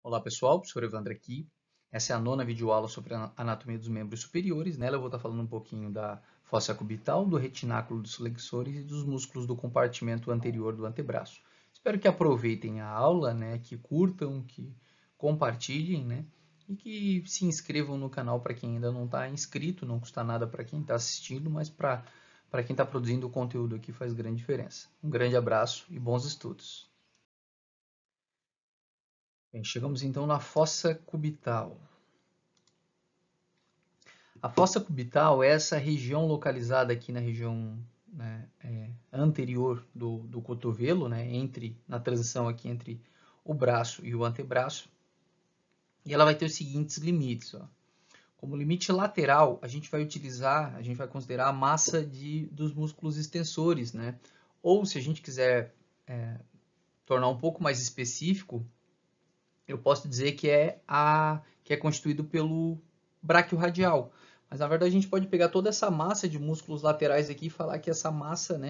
Olá pessoal, professor Evandro aqui. Essa é a nona videoaula sobre a anatomia dos membros superiores. Nela eu vou estar falando um pouquinho da fossa cubital, do retináculo dos flexores e dos músculos do compartimento anterior do antebraço. Espero que aproveitem a aula, que curtam, que compartilhem, e que se inscrevam no canal para quem ainda não está inscrito. Não custa nada para quem está assistindo, mas para quem está produzindo o conteúdo aqui faz grande diferença. Um grande abraço e bons estudos. Bem, chegamos então na fossa cubital. A fossa cubital é essa região localizada aqui na região anterior do cotovelo, na transição aqui entre o braço e o antebraço. E ela vai ter os seguintes limites. Ó. Como limite lateral, a gente vai considerar a massa dos músculos extensores, Ou se a gente quiser tornar um pouco mais específico, eu posso dizer que é constituído pelo bráquio radial. Mas na verdade a gente pode pegar toda essa massa de músculos laterais aqui e falar que essa massa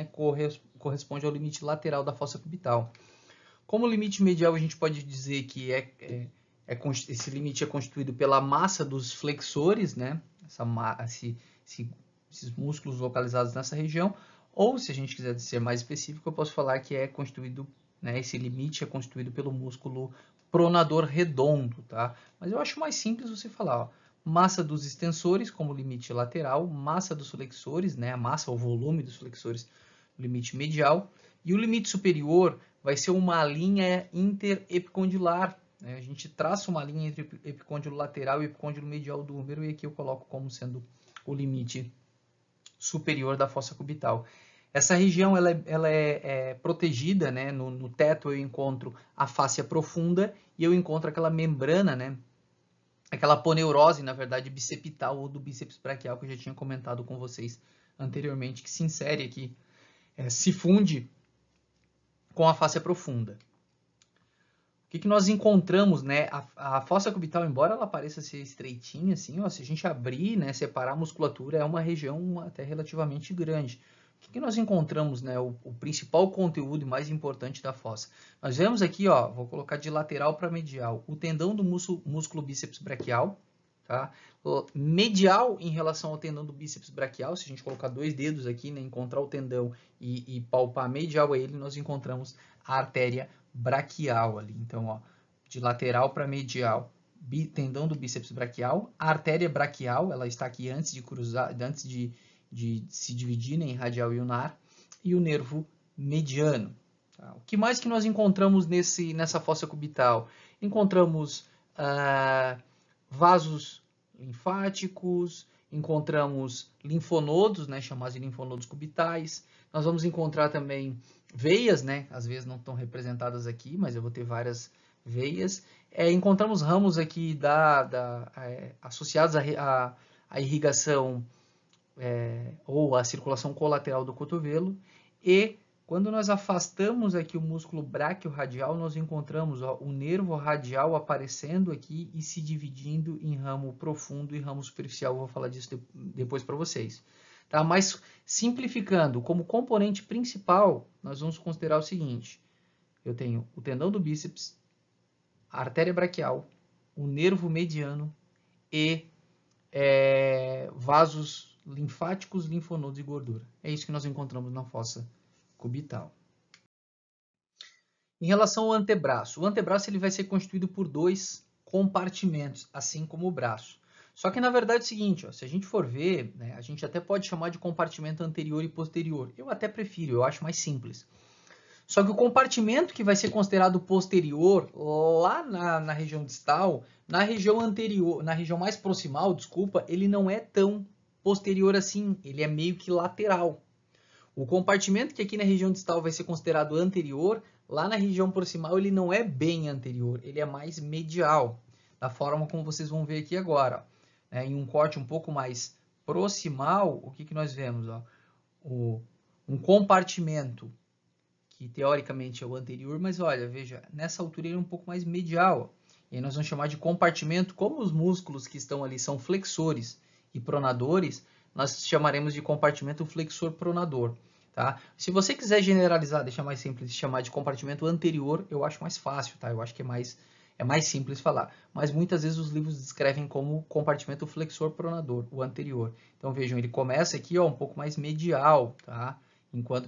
corresponde ao limite lateral da fossa cubital. Como limite medial a gente pode dizer que esse limite é constituído pela massa dos flexores, esses músculos localizados nessa região, ou se a gente quiser ser mais específico, eu posso falar que esse limite é constituído pelo músculo pronador redondo, tá? Mas eu acho mais simples você falar, ó, massa dos extensores como limite lateral, massa dos flexores, a massa ou volume dos flexores, limite medial, e o limite superior vai ser uma linha interepicondilar. A gente traça uma linha entre epicôndilo lateral e epicôndilo medial do úmero, e aqui eu coloco como sendo o limite superior da fossa cubital. Essa região ela é protegida, no teto eu encontro a fáscia profunda e eu encontro aquela membrana, aquela aponeurose, na verdade, bicepital ou do bíceps braquial que eu já tinha comentado com vocês anteriormente, que se insere aqui, se funde com a fáscia profunda. O que nós encontramos, A fossa cubital, embora ela pareça ser estreitinha, assim, ó, se a gente abrir, separar a musculatura, é uma região até relativamente grande. O que nós encontramos, o principal conteúdo mais importante da fossa? Nós vemos aqui, ó, vou colocar de lateral para medial, o tendão do músculo bíceps braquial, tá? Medial em relação ao tendão do bíceps braquial, se a gente colocar dois dedos aqui, encontrar o tendão e palpar medial a ele, nós encontramos a artéria braquial ali. Então, ó, de lateral para medial, tendão do bíceps braquial, a artéria braquial, ela está aqui antes de cruzar, antes de se dividir em radial e ulnar, e o nervo mediano. Tá? O que mais que nós encontramos nessa fossa cubital? Encontramos vasos linfáticos, encontramos linfonodos, chamados de linfonodos cubitais. Nós vamos encontrar também veias, às vezes não estão representadas aqui, mas eu vou ter várias veias. Encontramos ramos aqui associados à irrigação ou à circulação colateral do cotovelo, e quando nós afastamos aqui o músculo braquiorradial, nós encontramos o nervo radial aparecendo aqui e se dividindo em ramo profundo e ramo superficial. Eu vou falar disso depois para vocês. Tá? Mas simplificando, como componente principal, nós vamos considerar o seguinte: eu tenho o tendão do bíceps, a artéria braquial, o nervo mediano e vasos linfáticos, linfonodos e gordura. É isso que nós encontramos na fossa cubital. Em relação ao antebraço, o antebraço ele vai ser constituído por dois compartimentos, assim como o braço. Só que na verdade é o seguinte, ó, se a gente for ver, a gente até pode chamar de compartimento anterior e posterior. Eu até prefiro, eu acho mais simples. Só que o compartimento que vai ser considerado posterior, lá na região distal, na região anterior, na região mais proximal, desculpa, ele não é tão posterior assim, ele é meio que lateral. O compartimento que aqui na região distal vai ser considerado anterior, lá na região proximal ele não é bem anterior, ele é mais medial, da forma como vocês vão ver aqui agora. Em um corte um pouco mais proximal, o que nós vemos? Ó? Um compartimento que teoricamente é o anterior, mas olha, veja, nessa altura ele é um pouco mais medial. E aí nós vamos chamar de compartimento, como os músculos que estão ali são flexores e pronadores, nós chamaremos de compartimento flexor pronador. Tá? Se você quiser generalizar, deixar mais simples, chamar de compartimento anterior, eu acho mais fácil, tá? Eu acho que é É mais simples falar, mas muitas vezes os livros descrevem como compartimento flexor pronador, o anterior. Então vejam, ele começa aqui, ó, um pouco mais medial, tá?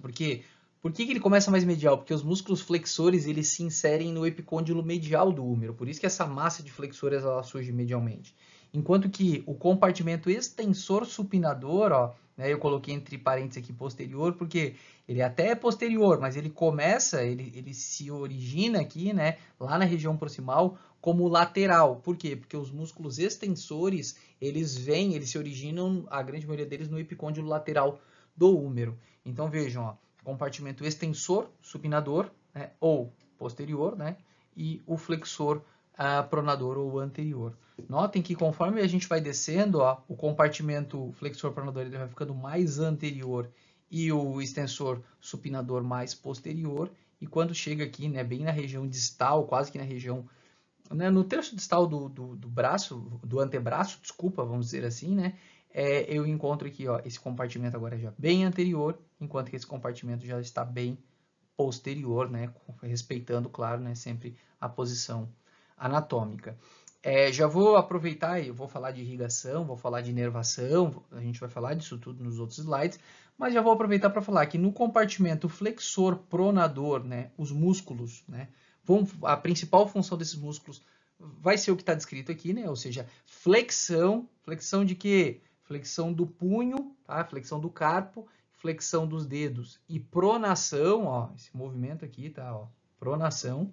Por que ele começa mais medial? Porque os músculos flexores eles se inserem no epicôndilo medial do húmero, por isso que essa massa de flexores ela surge medialmente. Enquanto que o compartimento extensor supinador, ó, né, eu coloquei entre parênteses aqui posterior, porque ele até é posterior, mas ele começa, ele se origina aqui, né, lá na região proximal, como lateral. Por quê? Porque os músculos extensores, eles se originam, a grande maioria deles, no epicôndilo lateral do húmero. Então vejam, ó, compartimento extensor, supinador, né, ou posterior, né, e o flexor pronador ou anterior. Notem que conforme a gente vai descendo, ó, o compartimento flexor pronador ele vai ficando mais anterior e o extensor supinador mais posterior. E quando chega aqui, né, bem na região distal, quase que na região, né, no terço distal do braço, do antebraço, desculpa, vamos dizer assim, né, eu encontro aqui, ó, esse compartimento agora já bem anterior, enquanto que esse compartimento já está bem posterior, né, respeitando, claro, né, sempre a posição anatômica. Já vou aproveitar e eu vou falar de irrigação, vou falar de inervação, a gente vai falar disso tudo nos outros slides, mas já vou aproveitar para falar que no compartimento flexor pronador, né, os músculos, né, a principal função desses músculos vai ser o que está descrito aqui, né, ou seja, flexão de quê? Flexão do punho, tá? Flexão do carpo, flexão dos dedos e pronação, ó, esse movimento aqui, tá, ó, pronação,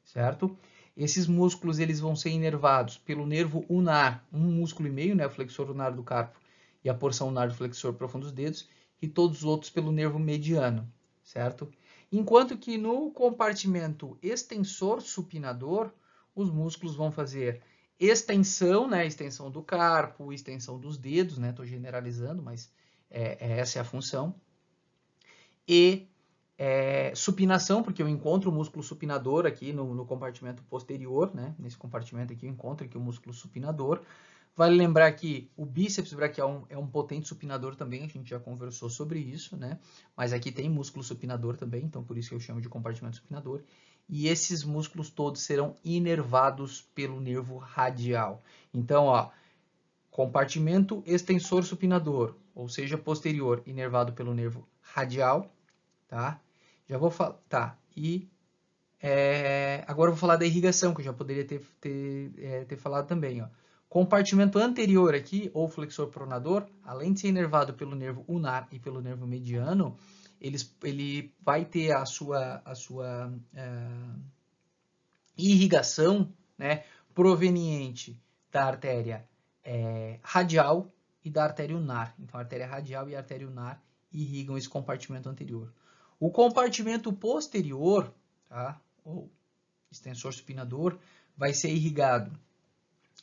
certo? Esses músculos eles vão ser inervados pelo nervo unar, um músculo e meio, né, o flexor unar do carpo e a porção unar do flexor profundo dos dedos, e todos os outros pelo nervo mediano, certo? Enquanto que no compartimento extensor supinador, os músculos vão fazer extensão, né, extensão do carpo, extensão dos dedos, né, estou generalizando, mas essa é a função, e supinação, porque eu encontro o músculo supinador aqui no compartimento posterior, né? Nesse compartimento aqui eu encontro aqui o músculo supinador. Vale lembrar que o bíceps braquial é um potente supinador também, a gente já conversou sobre isso, né? Mas aqui tem músculo supinador também, então por isso que eu chamo de compartimento supinador. E esses músculos todos serão inervados pelo nervo radial. Então, ó, compartimento extensor supinador, ou seja, posterior, inervado pelo nervo radial, tá? Já vou falar, tá, e agora eu vou falar da irrigação, que eu já poderia ter falado também, ó. Compartimento anterior aqui, ou flexor pronador, além de ser inervado pelo nervo unar e pelo nervo mediano, ele vai ter a sua irrigação, né, proveniente da artéria radial e da artéria unar. Então, a artéria radial e a artéria unar irrigam esse compartimento anterior. O compartimento posterior, tá, ou extensor supinador, vai ser irrigado.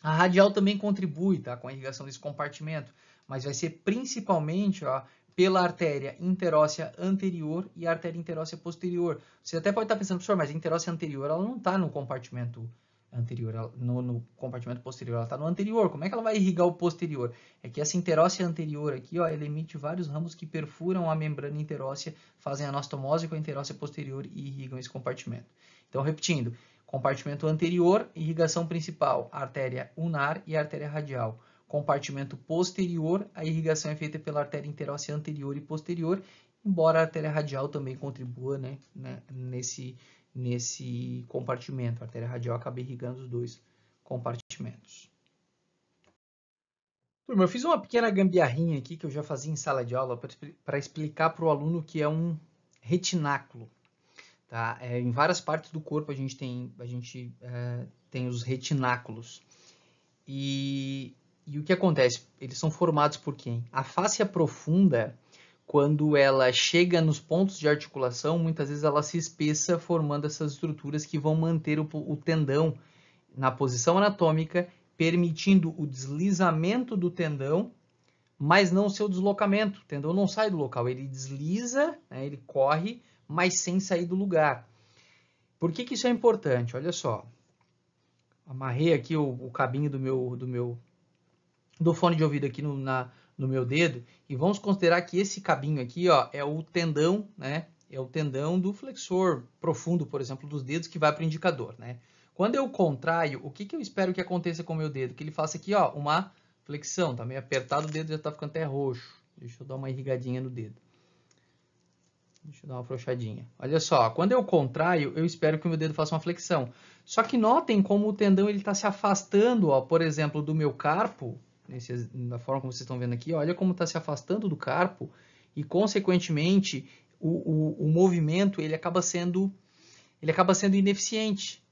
A radial também contribui, tá, com a irrigação desse compartimento, mas vai ser principalmente, ó, pela artéria interóssea anterior e a artéria interóssea posterior. Você até pode estar pensando, professor, mas a interóssea anterior ela não está no compartimento anterior, no compartimento posterior, ela está no anterior. Como é que ela vai irrigar o posterior? É que essa interóssea anterior aqui, ó, ela emite vários ramos que perfuram a membrana interóssea, fazem anastomose com a interóssea posterior e irrigam esse compartimento. Então, repetindo, compartimento anterior, irrigação principal, artéria unar e artéria radial. Compartimento posterior, a irrigação é feita pela artéria interóssea anterior e posterior, embora a artéria radial também contribua, né, nesse compartimento. A artéria radial acaba irrigando os dois compartimentos. Turma, eu fiz uma pequena gambiarrinha aqui que eu já fazia em sala de aula para explicar para o aluno o que é um retináculo. Tá? Em várias partes do corpo a gente tem os retináculos. E o que acontece? Eles são formados por quem? A fáscia profunda, quando ela chega nos pontos de articulação, muitas vezes ela se espessa formando essas estruturas que vão manter o tendão na posição anatômica, permitindo o deslizamento do tendão, mas não o seu deslocamento. O tendão não sai do local, ele desliza, né, ele corre, mas sem sair do lugar. Por que isso é importante? Olha só. Amarrei aqui o cabinho do fone de ouvido aqui no meu dedo e vamos considerar que esse cabinho aqui, ó, é o tendão, né? É o tendão do flexor profundo, por exemplo, dos dedos que vai para o indicador, né? Quando eu contraio, o que eu espero que aconteça com o meu dedo? Que ele faça aqui, ó, uma flexão. Tá meio apertado, o dedo já tá ficando até roxo. Deixa eu dar uma irrigadinha no dedo. Deixa eu dar uma afrouxadinha. Olha só, quando eu contraio, eu espero que o meu dedo faça uma flexão. Só que notem como o tendão ele está se afastando, ó, por exemplo, do meu carpo, da forma como vocês estão vendo aqui, olha como está se afastando do carpo e, consequentemente, o movimento ele acaba sendo ineficiente.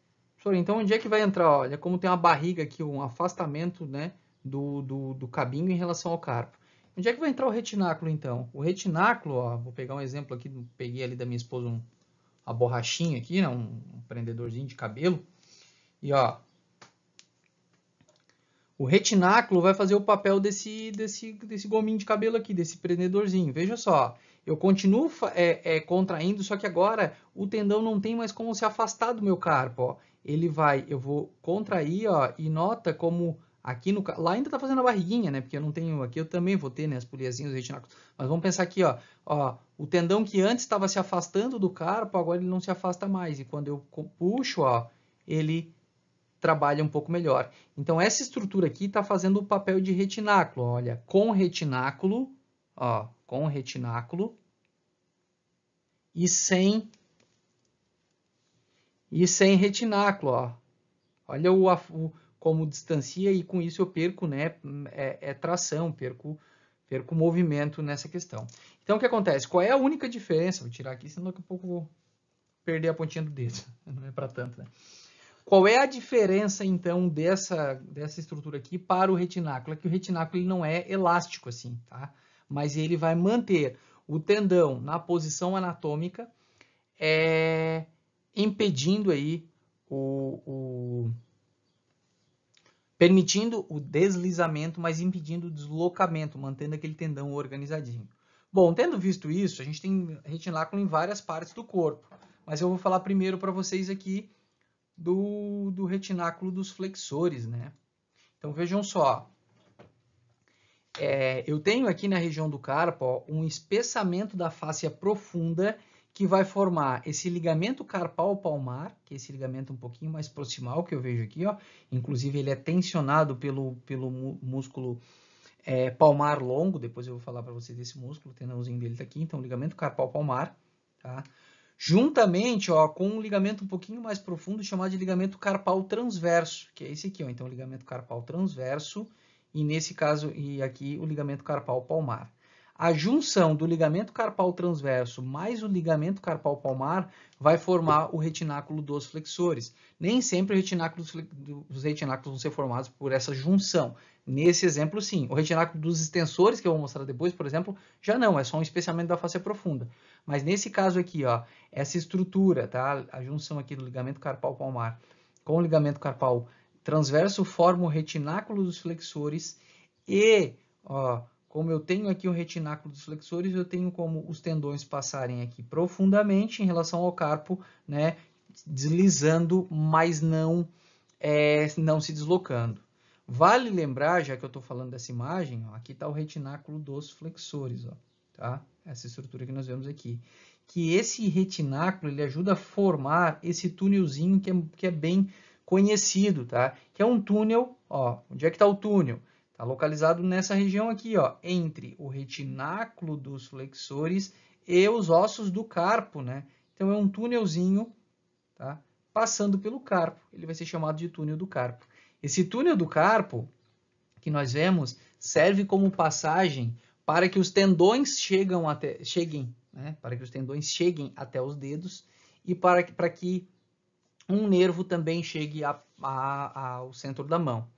Então, onde é que vai entrar? Olha como tem uma barriga aqui, um afastamento, né, do cabinho em relação ao carpo. Onde é que vai entrar o retináculo, então? O retináculo, ó, vou pegar um exemplo aqui, peguei ali da minha esposa uma borrachinha aqui, né, um prendedorzinho de cabelo. E ó, o retináculo vai fazer o papel desse gominho de cabelo aqui, desse prendedorzinho. Veja só, eu continuo contraindo, só que agora o tendão não tem mais como se afastar do meu carpo. Ó. Eu vou contrair, ó, e nota como aqui lá ainda tá fazendo a barriguinha, né? Porque eu não tenho aqui, eu também vou ter, né, as poliazinhas, os retináculos. Mas vamos pensar aqui, ó, o tendão que antes estava se afastando do carpo, agora ele não se afasta mais. E quando eu puxo, ó, ele trabalha um pouco melhor. Então, essa estrutura aqui está fazendo o papel de retináculo. Olha, com retináculo, ó, com retináculo e sem retináculo, ó. Olha como distancia e com isso eu perco, né, tração, perco movimento nessa questão. Então, o que acontece? Qual é a única diferença? Vou tirar aqui, senão daqui a pouco eu vou perder a pontinha do dedo. Não é para tanto, né? Qual é a diferença, então, dessa estrutura aqui para o retináculo? É que o retináculo ele não é elástico assim, tá? Mas ele vai manter o tendão na posição anatômica, impedindo aí permitindo o deslizamento, mas impedindo o deslocamento, mantendo aquele tendão organizadinho. Bom, tendo visto isso, a gente tem retináculo em várias partes do corpo, mas eu vou falar primeiro para vocês aqui do retináculo dos flexores, né? Então vejam só, eu tenho aqui na região do carpo ó, um espessamento da fáscia profunda que vai formar esse ligamento carpal palmar, que é esse ligamento um pouquinho mais proximal que eu vejo aqui, ó. Inclusive ele é tensionado pelo músculo palmar longo, depois eu vou falar para vocês desse músculo, o tendãozinho dele tá aqui, então ligamento carpal palmar, tá? Juntamente ó, com um ligamento um pouquinho mais profundo chamado de ligamento carpal transverso, que é esse aqui, ó, então ligamento carpal transverso e nesse caso e aqui o ligamento carpal palmar. A junção do ligamento carpal transverso mais o ligamento carpal palmar vai formar o retináculo dos flexores. Nem sempre os retináculos vão ser formados por essa junção. Nesse exemplo, sim. O retináculo dos extensores, que eu vou mostrar depois, por exemplo, já não, é só um espessamento da fáscia profunda. Mas nesse caso aqui, ó, essa estrutura, tá? A junção aqui do ligamento carpal palmar com o ligamento carpal transverso forma o retináculo dos flexores e, ó, como eu tenho aqui o retináculo dos flexores, eu tenho como os tendões passarem aqui profundamente em relação ao carpo, né, deslizando, mas não se deslocando. Vale lembrar, já que eu estou falando dessa imagem, ó, aqui está o retináculo dos flexores, ó, tá? Essa estrutura que nós vemos aqui. Que esse retináculo ele ajuda a formar esse túnelzinho que é bem conhecido, tá? Que é um túnel, ó, onde é que está o túnel? Está localizado nessa região aqui, ó, entre o retináculo dos flexores e os ossos do carpo, né? Então é um túnelzinho, tá? Passando pelo carpo. Ele vai ser chamado de túnel do carpo. Esse túnel do carpo que nós vemos serve como passagem para que os tendões cheguem, né? Para que os tendões cheguem até os dedos e para que um nervo também chegue ao centro da mão.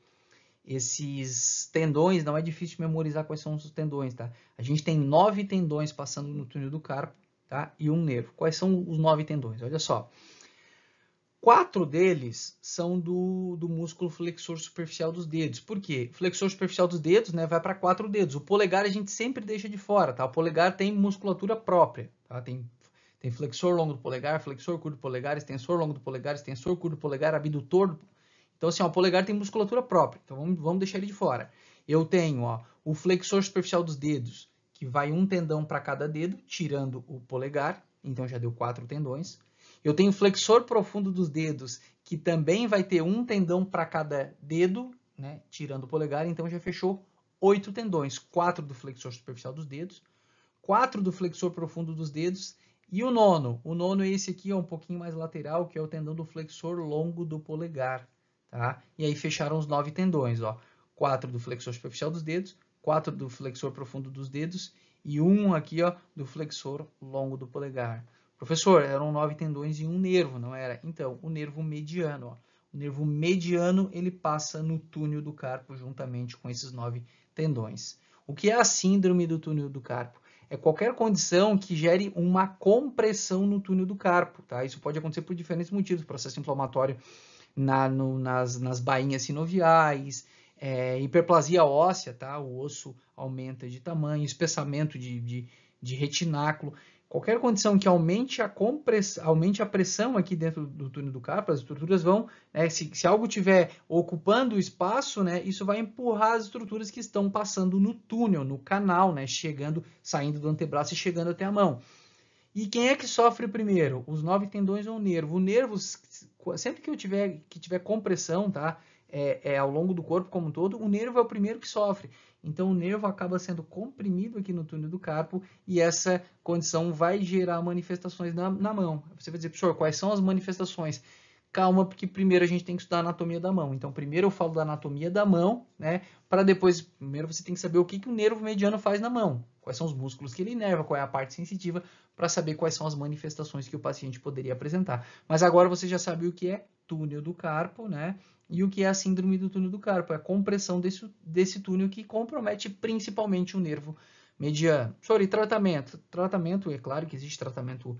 Esses tendões, não é difícil memorizar quais são os tendões, tá? A gente tem 9 tendões passando no túnel do carpo, tá? E um nervo. Quais são os 9 tendões? Olha só. 4 deles são do músculo flexor superficial dos dedos. Por quê? O flexor superficial dos dedos, né, vai para 4 dedos. O polegar a gente sempre deixa de fora, tá? O polegar tem musculatura própria, tá? Tem flexor longo do polegar, flexor curto do polegar, extensor longo do polegar, extensor curto do polegar, abdutor. Então, assim, ó, o polegar tem musculatura própria. Então, vamos deixar ele de fora. Eu tenho ó, o flexor superficial dos dedos, que vai um tendão para cada dedo, tirando o polegar. Então, já deu 4 tendões. Eu tenho flexor profundo dos dedos, que também vai ter um tendão para cada dedo, né? Tirando o polegar, então já fechou 8 tendões. 4 do flexor superficial dos dedos, 4 do flexor profundo dos dedos, e o nono. O nono é esse aqui, ó, um pouquinho mais lateral, que é o tendão do flexor longo do polegar. Tá? E aí fecharam os 9 tendões. Ó. 4 do flexor superficial dos dedos, 4 do flexor profundo dos dedos e um aqui, ó, do flexor longo do polegar. Professor, eram 9 tendões e um nervo, não era? Então, o nervo mediano. Ó. O nervo mediano ele passa no túnel do carpo juntamente com esses 9 tendões. O que é a síndrome do túnel do carpo? É qualquer condição que gere uma compressão no túnel do carpo. Tá? Isso pode acontecer por diferentes motivos. Processo inflamatório nas bainhas sinoviais, hiperplasia óssea, tá? O osso aumenta de tamanho, espessamento de retináculo. Qualquer condição que aumente a pressão aqui dentro do túnel do carpo, as estruturas vão, né, se algo estiver ocupando o espaço, né, isso vai empurrar as estruturas que estão passando no túnel, no canal, né, saindo do antebraço e chegando até a mão. E quem é que sofre primeiro? Os 9 tendões ou o nervo? O nervo, sempre que tiver compressão, tá? Ao longo do corpo como um todo, o nervo é o primeiro que sofre. Então, o nervo acaba sendo comprimido aqui no túnel do carpo e essa condição vai gerar manifestações na mão. Você vai dizer, professor, quais são as manifestações? Calma, porque primeiro a gente tem que estudar a anatomia da mão. Então, primeiro eu falo da anatomia da mão, né? Para depois, primeiro você tem que saber o que o nervo mediano faz na mão. Quais são os músculos que ele inerva, qual é a parte sensitiva, para saber quais são as manifestações que o paciente poderia apresentar. Mas agora você já sabe o que é túnel do carpo, né? E o que é a síndrome do túnel do carpo? É a compressão desse túnel que compromete principalmente o nervo mediano. Sorry, tratamento. Tratamento, é claro que existe tratamento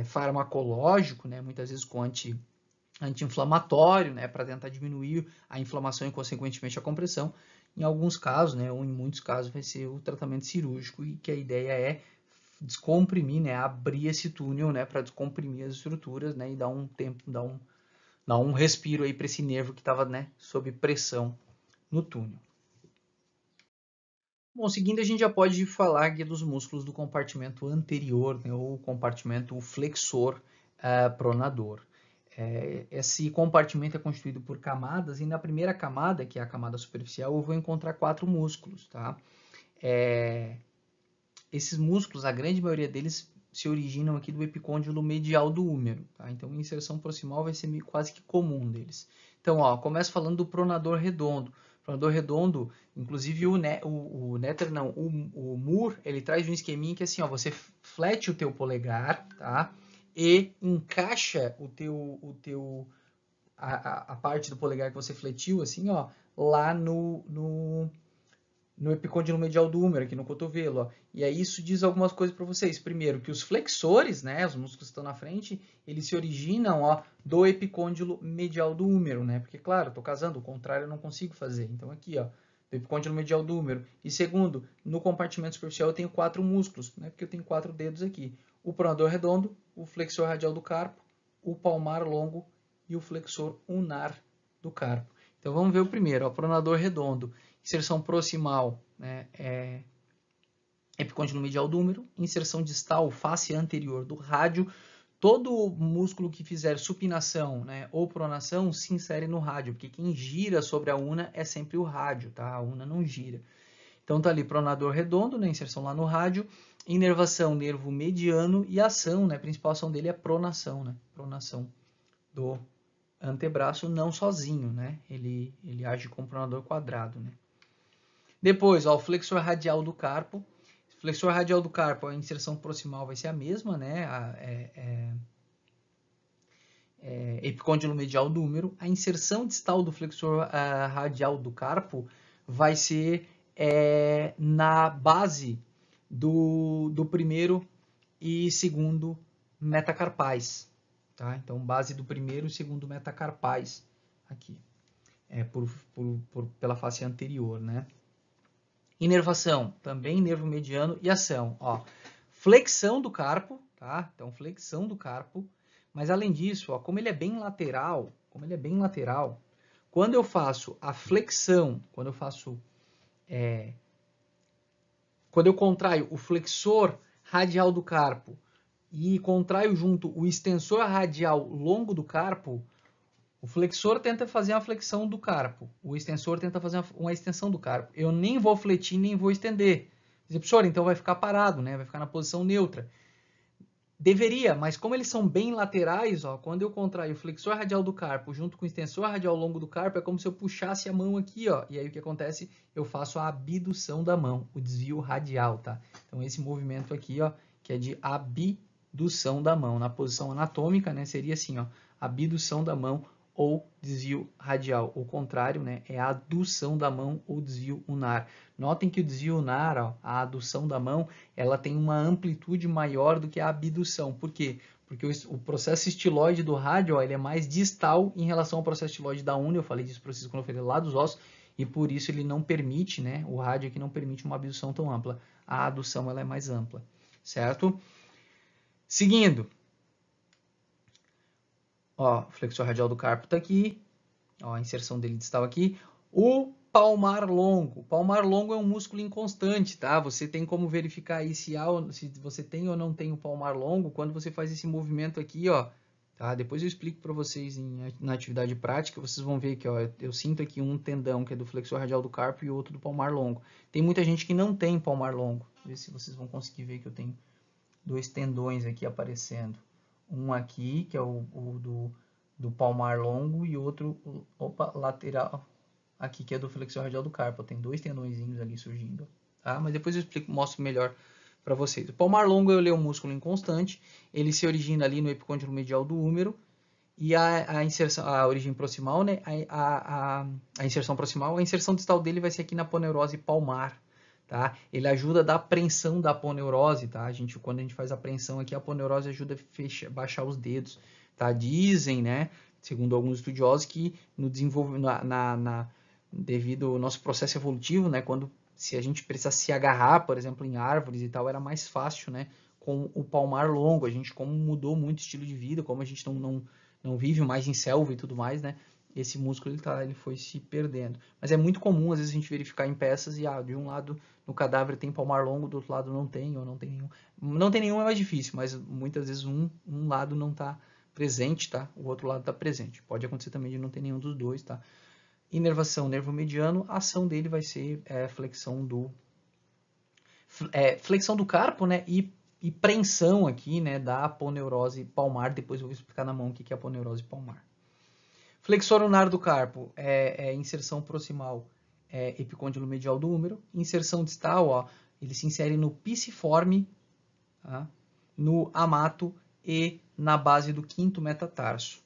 farmacológico, né? Muitas vezes com anti-inflamatório, né? Para tentar diminuir a inflamação e, consequentemente, a compressão. Em alguns casos, né? Ou em muitos casos, vai ser o tratamento cirúrgico e que a ideia é descomprimir, né? Abrir esse túnel, né? Para descomprimir as estruturas, né? E dar um tempo, dar um respiro aí para esse nervo que estava, né, sob pressão no túnel. Bom, seguindo, a gente já pode falar aqui dos músculos do compartimento anterior, né, ou compartimento flexor pronador. Esse compartimento é constituído por camadas e na primeira camada, que é a camada superficial, eu vou encontrar 4 músculos, tá? Esses músculos, a grande maioria deles se originam aqui do epicôndilo medial do húmero, tá? Então, a inserção proximal vai ser quase que comum deles. Então, ó, começo falando do pronador redondo. O pronador redondo, inclusive o Moore, ele traz um esqueminha que é assim, ó, você flete o teu polegar, tá? E encaixa a parte do polegar que você fletiu, assim, ó, lá no epicôndilo medial do húmero, aqui no cotovelo. Ó. E aí isso diz algumas coisas para vocês. Primeiro, que os flexores, né, os músculos que estão na frente, eles se originam, ó, do epicôndilo medial do húmero, né? Porque, claro, estou casando, o contrário eu não consigo fazer. Então, aqui, ó, do epicôndilo medial do húmero. E segundo, no compartimento superficial eu tenho 4 músculos, né? Porque eu tenho 4 dedos aqui. O pronador redondo, o flexor radial do carpo, o palmar longo e o flexor ulnar do carpo. Então, vamos ver o primeiro, ó, pronador redondo. Inserção proximal, né, epicôndilo medial do húmero. Inserção distal, face anterior do rádio. Todo músculo que fizer supinação, né, ou pronação se insere no rádio, porque quem gira sobre a una é sempre o rádio, tá? A una não gira. Então tá ali pronador redondo, né, inserção lá no rádio. Inervação, nervo mediano e ação, né, a principal ação dele é pronação, né? Pronação do antebraço, não sozinho, né? Ele age como pronador quadrado, né? Depois, ó, o flexor radial do carpo. Flexor radial do carpo, a inserção proximal vai ser a mesma, né? Epicôndilo medial do húmero. A inserção distal do flexor radial do carpo vai ser na base do primeiro e segundo metacarpais. Tá? Então, base do primeiro e segundo metacarpais aqui. Pela face anterior, né? Inervação, também nervo mediano e ação. Ó, flexão do carpo, tá? Então, flexão do carpo. Mas, além disso, ó, como ele é bem lateral, quando eu faço a flexão, quando eu contraio o flexor radial do carpo e contraio junto o extensor radial longo do carpo, o flexor tenta fazer uma flexão do carpo, o extensor tenta fazer uma extensão do carpo. Eu nem vou fletir, nem vou estender. Professor, então vai ficar parado, né? Vai ficar na posição neutra. Deveria, mas como eles são bem laterais, ó, quando eu contraio o flexor radial do carpo junto com o extensor radial longo do carpo, é como se eu puxasse a mão aqui, ó. E aí o que acontece? Eu faço a abdução da mão, o desvio radial, tá? Então esse movimento aqui, ó, que é de abdução da mão. Na posição anatômica, né, seria assim, ó, abdução da mão ou desvio radial. O contrário, né, é a adução da mão ou desvio unar. Notem que o desvio unar, ó, a adução da mão, ela tem uma amplitude maior do que a abdução. Por quê? Porque o processo estiloide do rádio, ó, ele é mais distal em relação ao processo estiloide da una. Eu falei disso para vocês quando eu falei lá dos ossos, e por isso ele não permite, né, o rádio aqui não permite uma abdução tão ampla. A adução ela é mais ampla, certo? Seguindo. Ó, o flexor radial do carpo está aqui. Ó, a inserção dele distal aqui. O palmar longo. O palmar longo é um músculo inconstante, tá? Você tem como verificar aí se você tem ou não tem o palmar longo quando você faz esse movimento aqui, ó. Tá? Depois eu explico para vocês na atividade prática. Vocês vão ver que, ó, eu sinto aqui um tendão que é do flexor radial do carpo e outro do palmar longo. Tem muita gente que não tem palmar longo. Vê se vocês vão conseguir ver que eu tenho dois tendões aqui aparecendo. Um aqui, que é o do palmar longo, e outro, lateral, aqui, que é do flexor radial do carpo. Tem dois tendõezinhos ali surgindo. Tá? Mas depois eu explico, mostro melhor para vocês. O palmar longo ele é um músculo inconstante. Ele se origina ali no epicôndilo medial do húmero. E a origem proximal, né? A inserção proximal, a inserção distal dele vai ser aqui na aponeurose palmar. Tá? Ele ajuda a dar apreensão da aponeurose, tá? Quando a gente faz a apreensão aqui, a aponeurose ajuda a baixar os dedos, tá? Dizem, né, segundo alguns estudiosos, que no desenvolvimento, devido ao nosso processo evolutivo, né, se a gente precisasse se agarrar, por exemplo, em árvores e tal, era mais fácil, né, com o palmar longo. A gente, como mudou muito o estilo de vida, como a gente não vive mais em selva e tudo mais, né, esse músculo ele foi se perdendo. Mas é muito comum, às vezes, a gente verificar em peças e, de um lado no cadáver tem palmar longo, do outro lado não tem, ou não tem nenhum. Não tem nenhum é mais difícil, mas muitas vezes um lado não está presente, tá? O outro lado está presente. Pode acontecer também de não ter nenhum dos dois, tá? Inervação, nervo mediano, a ação dele vai ser flexão do carpo, né? E preensão aqui, né, da aponeurose palmar. Depois eu vou explicar na mão o que é aponeurose palmar. Flexor unar do carpo é inserção proximal, epicôndilo medial do húmero. Inserção distal, ó, ele se insere no piciforme, tá? No amato e na base do quinto metatarso.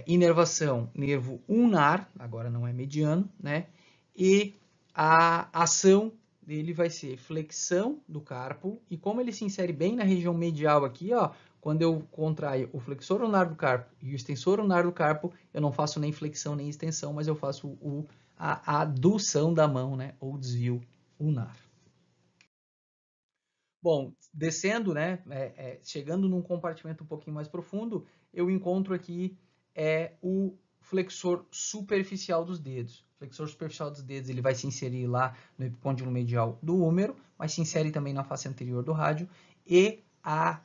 Inervação, nervo ulnar, agora não é mediano, né? E a ação dele vai ser flexão do carpo, e como ele se insere bem na região medial aqui, ó, quando eu contraio o flexor ulnar do carpo e o extensor ulnar do carpo, eu não faço nem flexão nem extensão, mas eu faço a adução da mão, né? Ou desvio ulnar. Bom, descendo, né? Chegando num compartimento um pouquinho mais profundo, eu encontro aqui o flexor superficial dos dedos. O flexor superficial dos dedos ele vai se inserir lá no epicôndilo medial do húmero, mas se insere também na face anterior do rádio, e a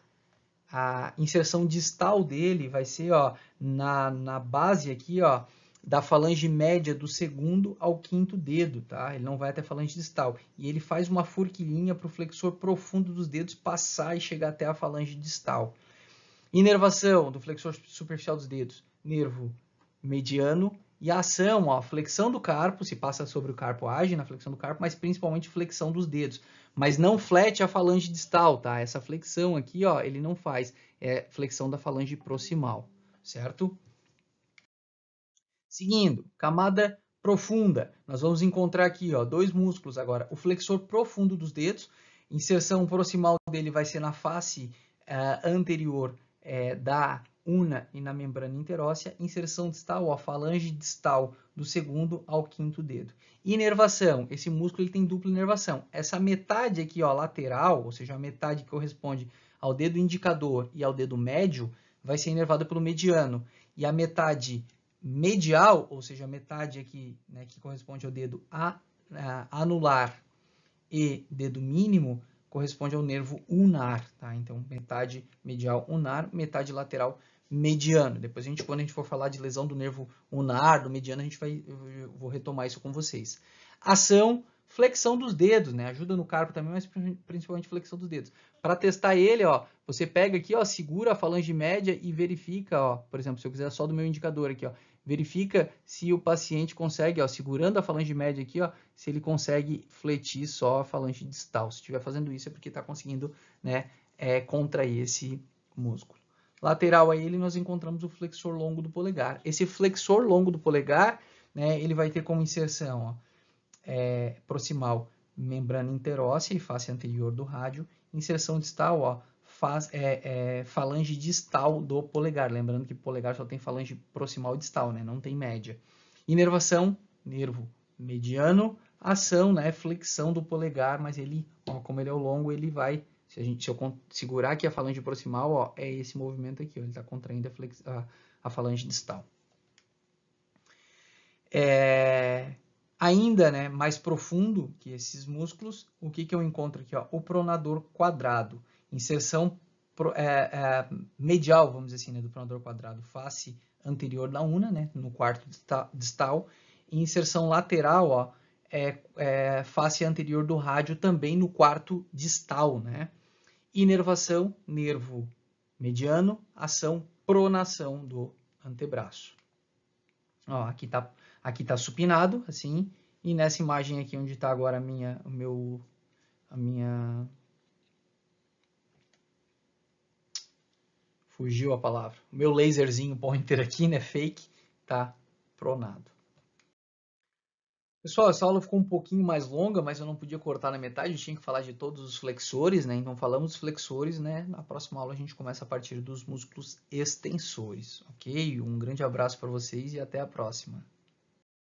inserção distal dele vai ser, ó, na base aqui, ó, da falange média do segundo ao quinto dedo, tá? Ele não vai até a falange distal. E ele faz uma forquilhinha para o flexor profundo dos dedos passar e chegar até a falange distal. Inervação do flexor superficial dos dedos, nervo mediano. E a ação, ó, flexão do carpo, se passa sobre o carpo, age na flexão do carpo, mas principalmente flexão dos dedos. Mas não flete a falange distal, tá? Essa flexão aqui, ó, ele não faz. É flexão da falange proximal, certo? Seguindo, camada profunda. Nós vamos encontrar aqui, ó, dois músculos agora. O flexor profundo dos dedos. Inserção proximal dele vai ser na face anterior da una e na membrana interóssea. Inserção distal, ó, falange distal do segundo ao quinto dedo. Inervação, esse músculo ele tem dupla inervação. Essa metade aqui, ó, lateral, ou seja, a metade que corresponde ao dedo indicador e ao dedo médio, vai ser inervada pelo mediano. E a metade medial, ou seja, a metade aqui, né, que corresponde ao dedo anular e dedo mínimo, corresponde ao nervo ulnar, tá? Então, metade medial ulnar, metade lateral mediano. Depois, quando a gente for falar de lesão do nervo ulnar, do mediano, eu vou retomar isso com vocês. Ação, flexão dos dedos, né? Ajuda no carpo também, mas principalmente flexão dos dedos. Para testar ele, ó, você pega aqui, ó, segura a falange média e verifica, ó, por exemplo, se eu quiser só do meu indicador aqui, ó, verifica se o paciente consegue, ó, segurando a falange média aqui, ó, se ele consegue fletir só a falange distal. Se estiver fazendo isso é porque está conseguindo, né, contrair esse músculo. Lateral a ele nós encontramos o flexor longo do polegar. Esse flexor longo do polegar, né, ele vai ter como inserção, ó, proximal, membrana interóssea e face anterior do rádio. Inserção distal, ó, falange distal do polegar. Lembrando que o polegar só tem falange proximal e distal, né? Não tem média. Inervação, nervo mediano. Ação, né? Flexão do polegar, mas ele, ó, como ele é o longo, ele vai... Se eu segurar aqui a falange proximal, ó, é esse movimento aqui, ó, ele está contraindo a falange distal. Ainda, né, mais profundo que esses músculos, o que eu encontro aqui? Ó? O pronador quadrado. Inserção medial, vamos dizer assim, né, do pronador quadrado, face anterior da una, né, no quarto distal. E inserção lateral, ó, face anterior do rádio, também no quarto distal. Né? Inervação, nervo mediano. Ação, pronação do antebraço. Ó, aqui tá supinado, assim, e nessa imagem aqui onde está agora fugiu a palavra. O meu laserzinho pointer aqui, né, fake, tá pronado. Pessoal, essa aula ficou um pouquinho mais longa, mas eu não podia cortar na metade, eu tinha que falar de todos os flexores, né? Então falamos dos flexores, né? Na próxima aula a gente começa a partir dos músculos extensores, ok? Um grande abraço para vocês e até a próxima.